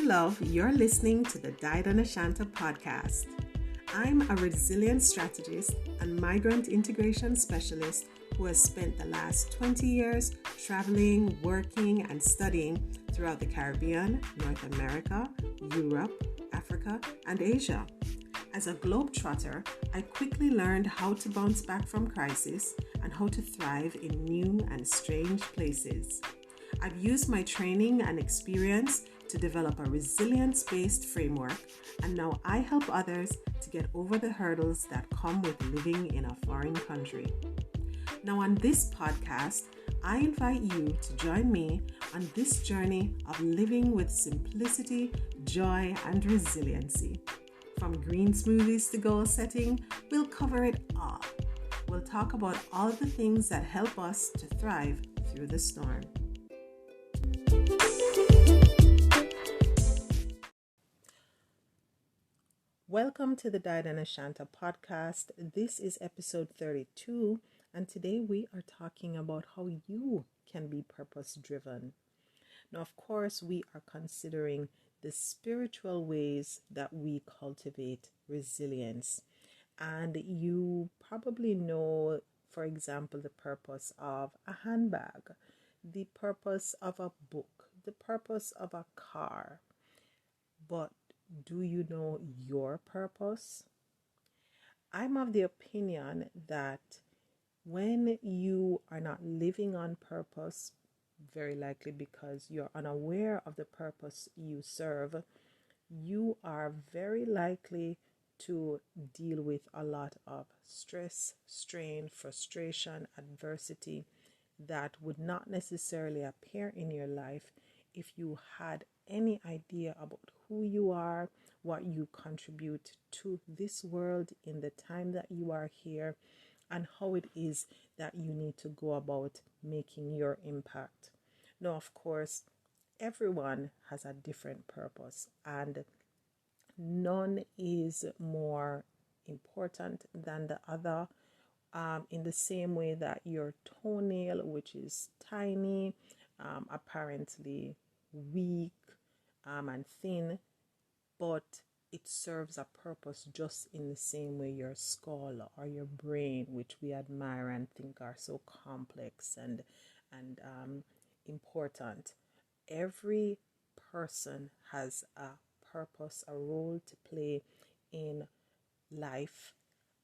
love, you're listening to the Died on Ashanta podcast. I'm a resilience strategist and migrant integration specialist who has spent the last 20 years traveling, working, and studying throughout the Caribbean, North America, Europe, Africa, and Asia. As a globetrotter, I quickly learned how to bounce back from crisis and how to thrive in new and strange places. I've used my training and experience to develop a resilience-based framework, and now I help others to get over the hurdles that come with living in a foreign country. Now on this podcast, I invite you to join me on this journey of living with simplicity, joy, and resiliency. From green smoothies to goal setting, we'll cover it all. We'll talk about all the things that help us to thrive through the storm. Welcome to the Died on Ashanta podcast. This is episode 32, and today we are talking about how you can be purpose-driven. Now, of course, we are considering the spiritual ways that we cultivate resilience. And you probably know, for example, the purpose of a handbag, the purpose of a book, the purpose of a car. But do you know your purpose? I'm of the opinion that when you are not living on purpose, very likely because you're unaware of the purpose you serve, you are very likely to deal with a lot of stress, strain, frustration, adversity that would not necessarily appear in your life if you had any idea about who you are, what you contribute to this world in the time that you are here, and how it is that you need to go about making your impact. Now, of course, everyone has a different purpose, and none is more important than the other. In the same way that your toenail, which is tiny, apparently weak and thin, but it serves a purpose just in the same way your skull or your brain, which we admire and think are so complex and important. Every person has a purpose, a role to play in life,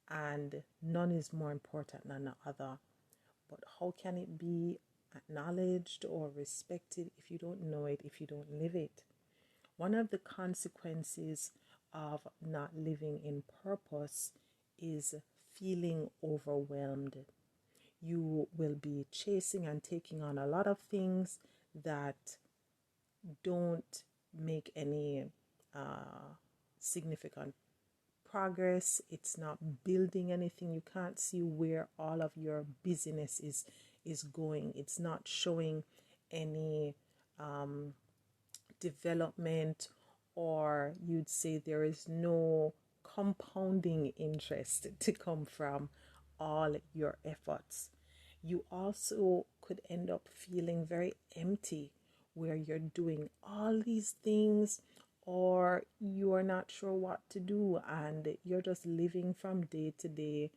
and none is more important than the other. But how can it be acknowledged or respected if you don't know it, if you don't live it? One of the consequences of not living in purpose is feeling overwhelmed. You will be chasing and taking on a lot of things that don't make any significant progress. It's not building anything. You can't see where all of your busyness is going. It's not showing any development, or you'd say there is no compounding interest to come from all your efforts. You also could end up feeling very empty, where you're doing all these things or you are not sure what to do and you're just living from day to day.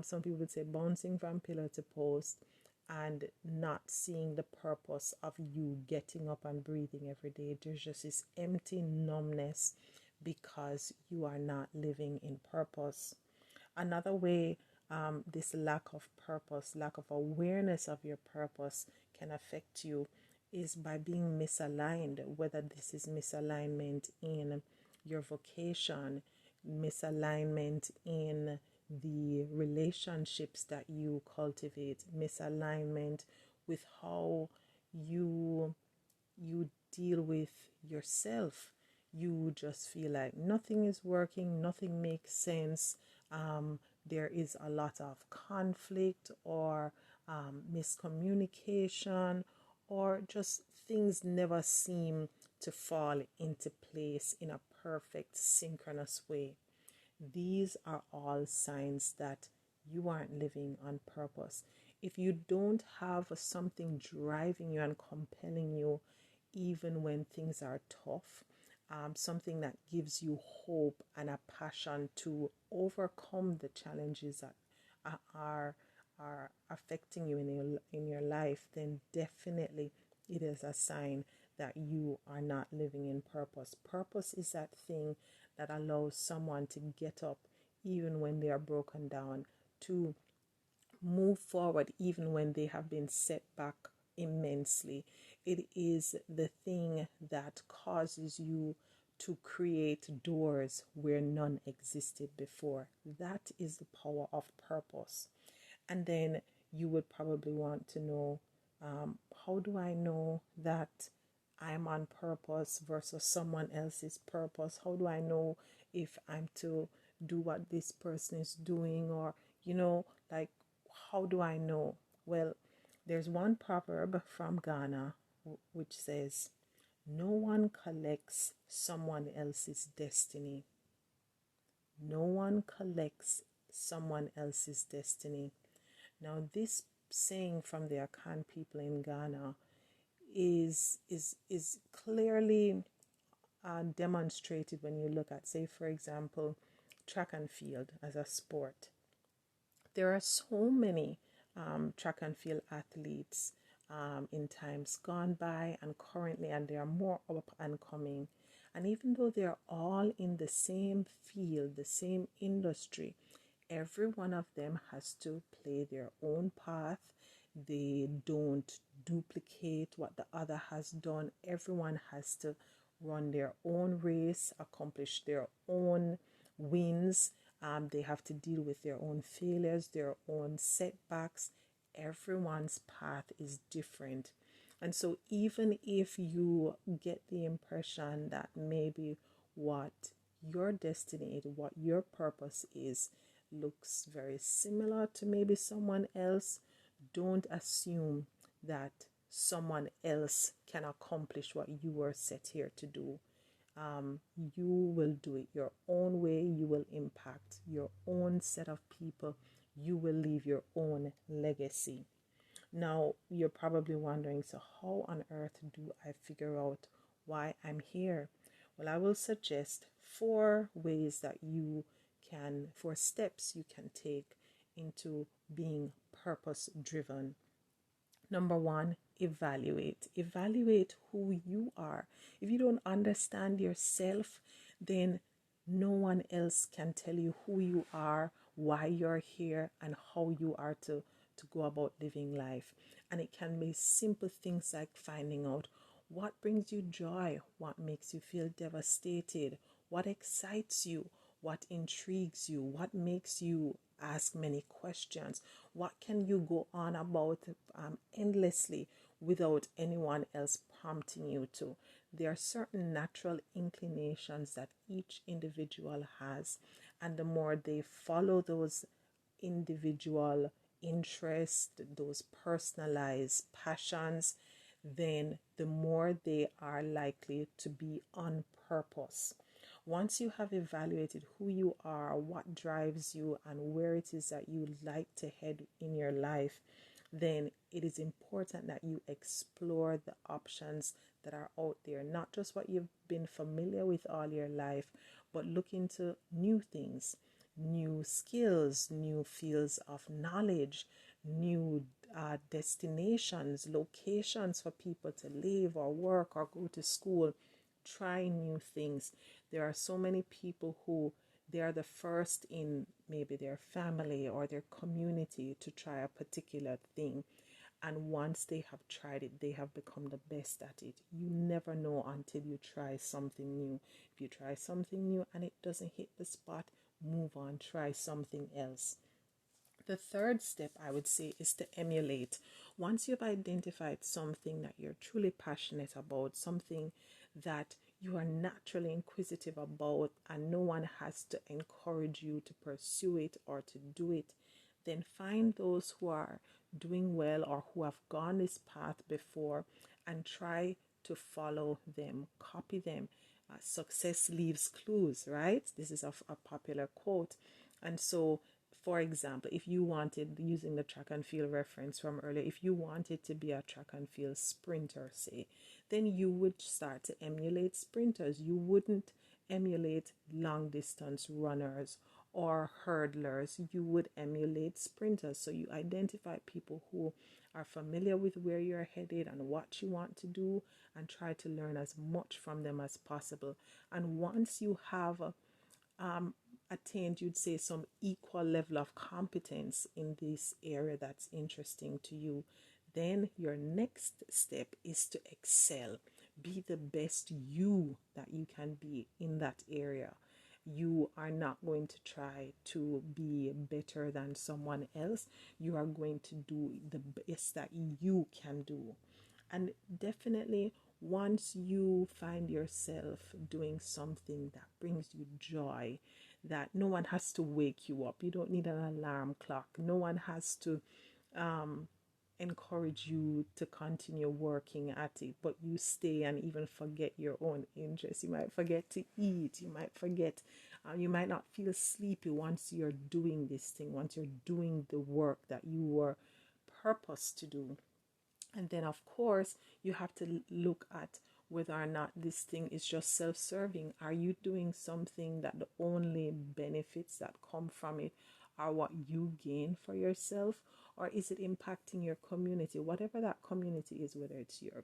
Some people would say bouncing from pillar to post and not seeing the purpose of you getting up and breathing every day. There's just this empty numbness because you are not living in purpose. Another way this lack of purpose, lack of awareness of your purpose can affect you is by being misaligned, whether this is misalignment in your vocation, misalignment in the relationships that you cultivate, misalignment with how you deal with yourself. You just feel like nothing is working, nothing makes sense. There is a lot of conflict or miscommunication, or just things never seem to fall into place in a perfect synchronous way. These are all signs that you aren't living on purpose. If you don't have something driving you and compelling you, even when things are tough something that gives you hope and a passion to overcome the challenges that are affecting you in your life, then definitely it is a sign that you are not living in purpose. Purpose is that thing that allows someone to get up even when they are broken down, to move forward even when they have been set back immensely. It is the thing that causes you to create doors where none existed before. That is the power of purpose. And then you would probably want to know, how do I know that I'm on purpose versus someone else's purpose? How do I know if I'm to do what this person is doing? Or, like, how do I know? Well, there's one proverb from Ghana which says, no one collects someone else's destiny. No one collects someone else's destiny. Now, this saying from the Akan people in Ghana is clearly demonstrated when you look at, say, for example, track and field as a sport. There are so many track and field athletes in times gone by and currently, and there are more up and coming. And even though they're all in the same field, the same industry, every one of them has to play their own path. They don't duplicate what the other has done. Everyone has to run their own race, accomplish their own wins. They have to deal with their own failures, their own setbacks. Everyone's path is different. And so even if you get the impression that maybe what your destiny, what your purpose is, looks very similar to maybe someone else, don't assume that someone else can accomplish what you were set here to do. You will do it your own way. You will impact your own set of people. You will leave your own legacy. Now, you're probably wondering, so how on earth do I figure out why I'm here? Well, I will suggest 4 ways that you can, 4 steps you can take into being purpose driven. Number 1, evaluate. Evaluate who you are. If you don't understand yourself, then no one else can tell you who you are, why you're here, and how you are to go about living life. And it can be simple things like finding out what brings you joy, what makes you feel devastated, what excites you, what intrigues you, what makes you ask many questions, what can you go on about endlessly without anyone else prompting you to. There are certain natural inclinations that each individual has, and the more they follow those individual interests, those personalized passions, then the more they are likely to be on purpose. Once you have evaluated who you are, what drives you, and where it is that you like to head in your life, then it is important that you explore the options that are out there, not just what you've been familiar with all your life, but look into new things, new skills, new fields of knowledge, new destinations, locations for people to live or work or go to school. Try new things. There are so many people who they are the first in maybe their family or their community to try a particular thing. And once they have tried it, they have become the best at it. You never know until you try something new. If you try something new and it doesn't hit the spot, move on, try something else. The third step, I would say, is to emulate. Once you've identified something that you're truly passionate about, something that you are naturally inquisitive about, and no one has to encourage you to pursue it or to do it, then find those who are doing well or who have gone this path before and try to follow them, copy them. Success leaves clues, right? This is a popular quote. And so For example, if you wanted, using the track and field reference from earlier, if you wanted to be a track and field sprinter, say, then you would start to emulate sprinters. You wouldn't emulate long distance runners or hurdlers. You would emulate sprinters. So you identify people who are familiar with where you're headed and what you want to do, and try to learn as much from them as possible. And once you have attained, you'd say, some equal level of competence in this area that's interesting to you, then your next step is to excel. Be the best you that you can be in that area. You are not going to try to be better than someone else. You are going to do the best that you can do. And definitely, once you find yourself doing something that brings you joy, that no one has to wake you up, you don't need an alarm clock, no one has to encourage you to continue working at it, but you stay and even forget your own interests. You might forget to eat, you might forget, you might not feel sleepy once you're doing this thing, once you're doing the work that you were purposed to do. And then, of course, you have to look at whether or not this thing is just self-serving. Are you doing something that the only benefits that come from it are what you gain for yourself? Or is it impacting your community, whatever that community is, whether it's your,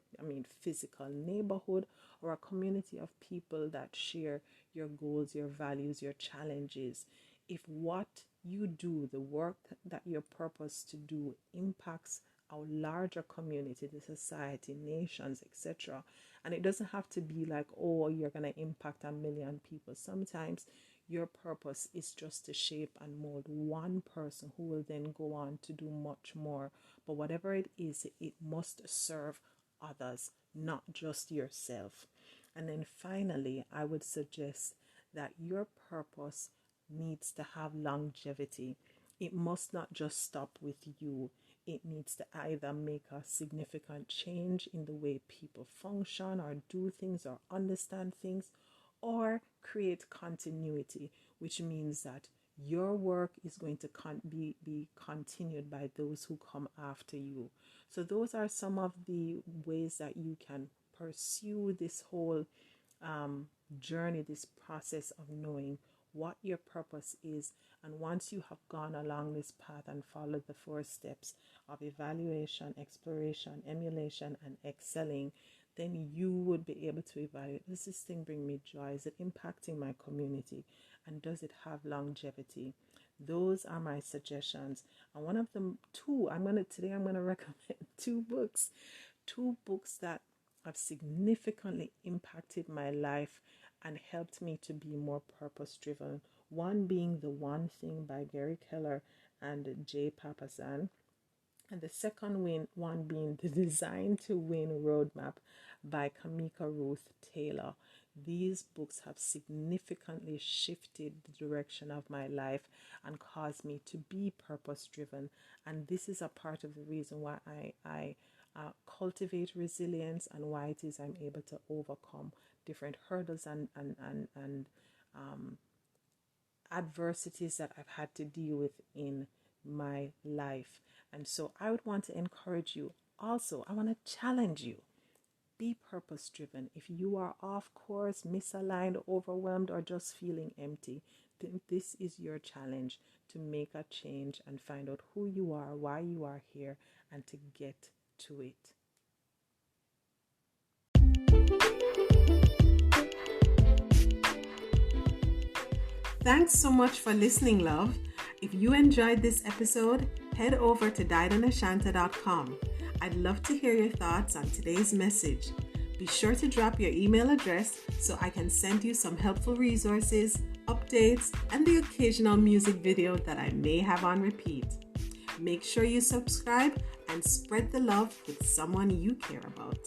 physical neighborhood, or a community of people that share your goals, your values, your challenges? If what you do, the work that you're purposed to do, impacts our larger community, the society, nations, etc. And it doesn't have to be like, oh, you're going to impact 1 million people. Sometimes your purpose is just to shape and mold one person who will then go on to do much more. But whatever it is, it must serve others, not just yourself. And then finally, I would suggest that your purpose needs to have longevity. It must not just stop with you. It needs to either make a significant change in the way people function or do things or understand things, or create continuity, which means that your work is going to be continued by those who come after you. So those are some of the ways that you can pursue this whole journey, this process of knowing what your purpose is. And once you have gone along this path and followed the 4 steps of evaluation, exploration, emulation, and excelling, then you would be able to evaluate, does this thing bring me joy? Is it impacting my community? And does it have longevity? Those are my suggestions. And one of them, today I'm going to recommend 2 books that have significantly impacted my life and helped me to be more purpose-driven. One being The One Thing by Gary Keller and Jay Papasan. And the second one being The Design to Win Roadmap by Kamika Ruth Taylor. These books have significantly shifted the direction of my life and caused me to be purpose-driven. And this is a part of the reason why I cultivate resilience, and why it is I'm able to overcome different hurdles and adversities that I've had to deal with in my life. And so I would want to encourage you. Also, I want to challenge you. Be purpose-driven. If you are off course, misaligned, overwhelmed, or just feeling empty, then this is your challenge to make a change and find out who you are, why you are here, and to get to it. Thanks so much for listening, love. If you enjoyed this episode, head over to diadanashanta.com. I'd love to hear your thoughts on today's message. Be sure to drop your email address so I can send you some helpful resources, updates, and the occasional music video that I may have on repeat. Make sure you subscribe and spread the love with someone you care about.